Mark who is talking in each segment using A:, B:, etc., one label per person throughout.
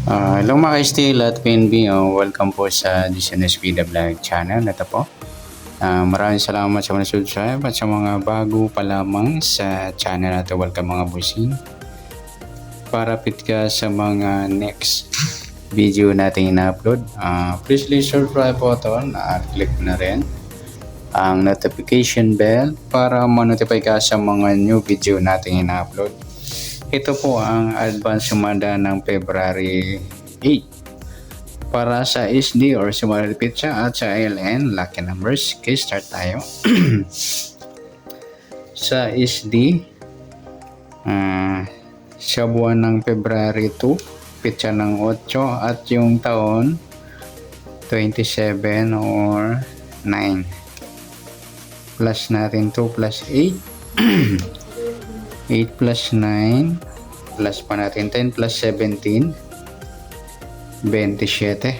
A: Hello mga ka-Steel at PNB, welcome po sa Business Vida Vlog channel. Ito po. Maraming salamat sa mga subscribe at sa mga bago pa lamang sa channel natin. Welcome mga busing. Parapit ka sa mga next video natin ina-upload. Please subscribe button at click na rin ang notification bell para ma-notify ka sa mga new video natin ina-upload. Ito po ang advance sumada ng February 8 para sa SD or Sumari Pizza at sa ALN lucky numbers. Okay, start tayo. Sa SD, sa buwan ng February 2, pizza ng 8 at yung taon 27 or 9. Plus natin 2 plus 8. 8 plus 9 plus pa natin 10 plus 17 27.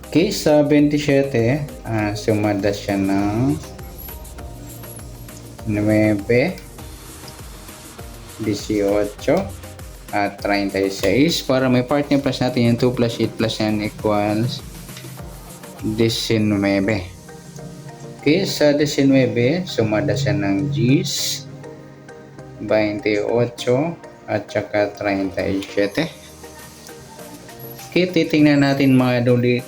A: Okay, sa 27 sumada siya ng 9, 18 at 36. Para may part niya plus natin yung 2 plus 8 plus 9 equals 19. Okay, sa 19, sumada siya ng G's, 28 at saka 37. Okay, titingnan natin mga duli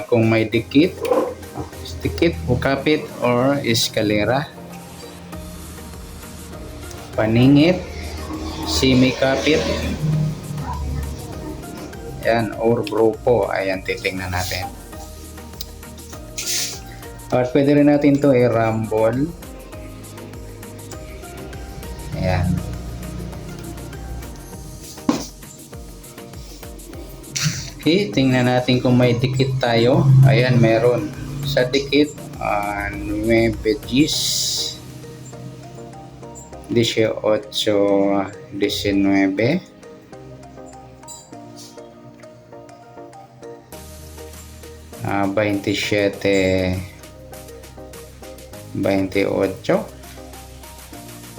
A: kung may dikit o kapit or eskalera, paningit, semi-kapit, yan, or grupo. Ayan, titingnan natin. At pwede rin natin ito i-rumble. Ayan. Okay, tingnan natin kung may dikit tayo. Ayan, meron. Sa dikit, 9 G's, 18, 19, 27, 28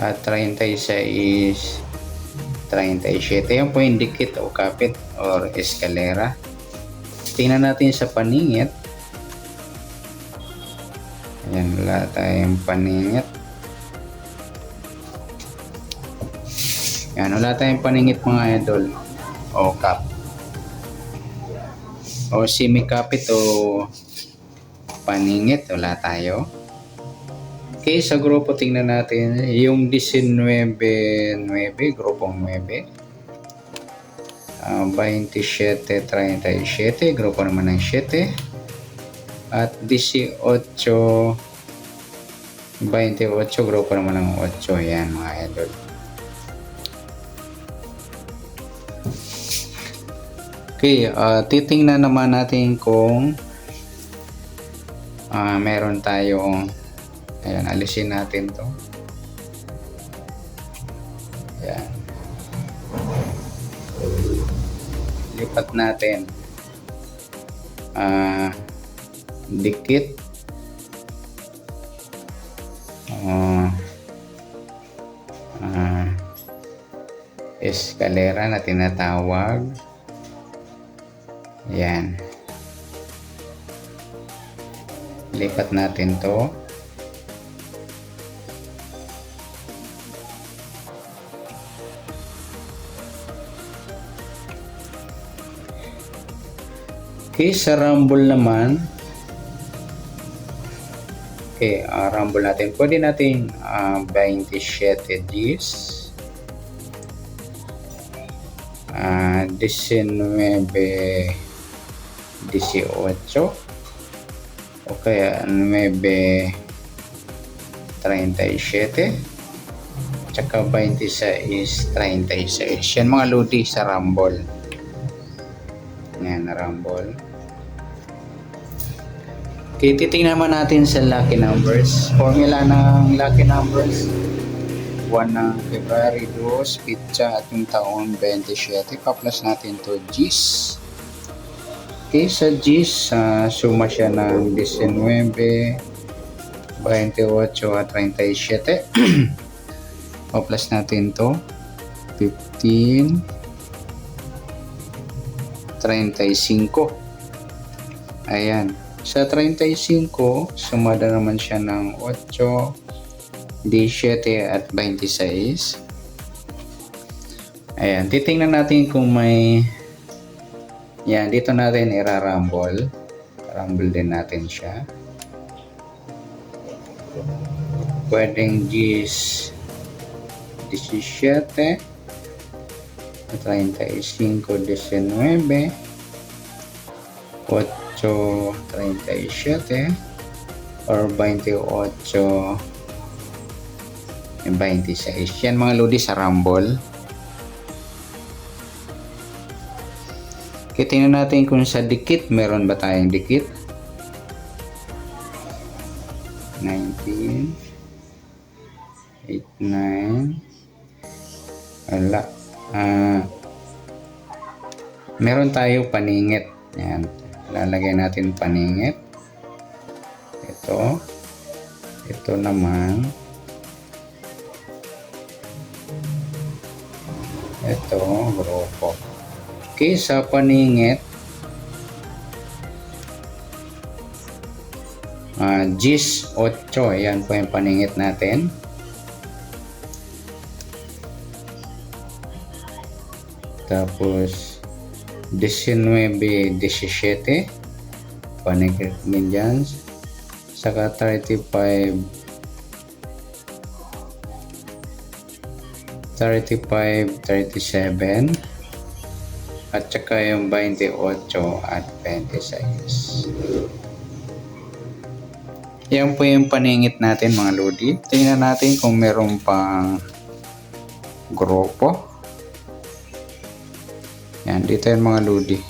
A: at 36, 37. Yan po yung dikit o kapit or eskalera. Tingnan natin sa paningit. Ayan, wala tayong paningit. Ayan, wala tayong paningit mga idol o kap o semi-kapit o paningit, wala tayo. Okay, sa grupo tingnan natin yung 19, 9, grupong 9, 27, 37, grupo naman ng 7, at 18, 28, grupo naman ng 8. Yan mga idol. Okay, titingnan naman natin kung meron tayong, ayan, alisin natin to. Ayan. Lipat natin. Dikit. Eskalera na tinatawag. Ayan. Lipat natin to. Okay, sa rumble naman, okay, rumble natin. Pwede natin 27 G's, 19, 18, o kaya 9, 37, tsaka 26, 36. Yan mga lodi sa rumble. Yan, rumble. Okay, titingnan naman natin sa lucky numbers. Formula ng lucky numbers. 1 ng February 2, pizza at yung taon 27. Pa-plus natin to G's. Okay, sa G's, suma siya ng 19, 28 at 37. Pa-plus natin to 15, 35. Ayan. Sa 35, sumada naman siya ng 8, 17 at 26. Ayan. Titingnan natin kung may... Yan. Dito natin irarumble. Rumble din natin siya. Pwedeng 17, 35, 19, 8:37 or 28:26. Yan mga lodi sa rumble. Tingnan natin kung sa dikit meron ba tayong dikit. 19, 8, 9. Wala. Meron tayo paningit. Yan. Lalagay natin paningit. Ito naman. Ito, grupo. Okay, sa paningit, GIS 8. Yan po yung paningit natin. Tapos 19, 17 paningit din dyan. Saka 35, 37 at saka yung 28 at 26. Yan po yung paningit natin mga lodi. Tingnan natin kung meron pang grupo. Yan, dito yung mga lodi.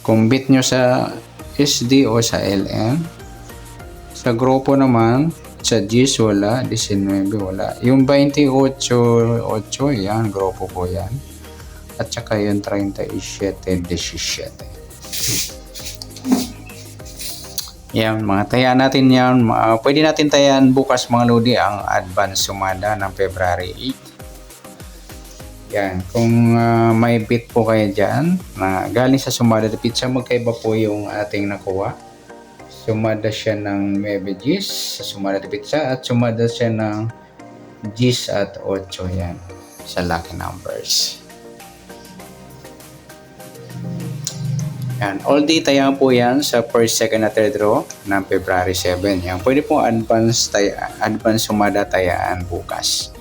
A: Kung bit nyo sa SD o sa LM. Sa grupo naman, sa GIS wala, 19 wala. Yung 28, 8, yan, grupo po yan. At saka yung 37, 17. Yan, mga tayaan natin yan. Pwede natin tayaan bukas mga lodi ang advance sumada ng February 8. Yan, kung may bit po kayo dyan na galing sa sumada de pizza, magkaiba po yung ating nakuha. Sumada siya ng 9 GIS sa sumada de pizza at sumada siya ng GIS at 8. Yan, sa lucky numbers. Yan, all day tayaan po yan sa first, second, at third draw ng February 7. Yan, pwede po advance sumada tayaan bukas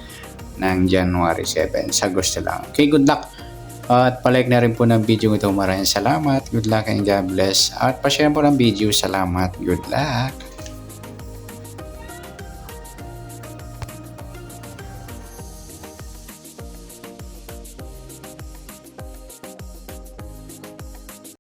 A: ng January 7 sa gusto lang. Okay, good luck. At palike na rin po ng video ito. Maraming salamat. Good luck and God bless. At pa-share po ng video. Salamat. Good luck.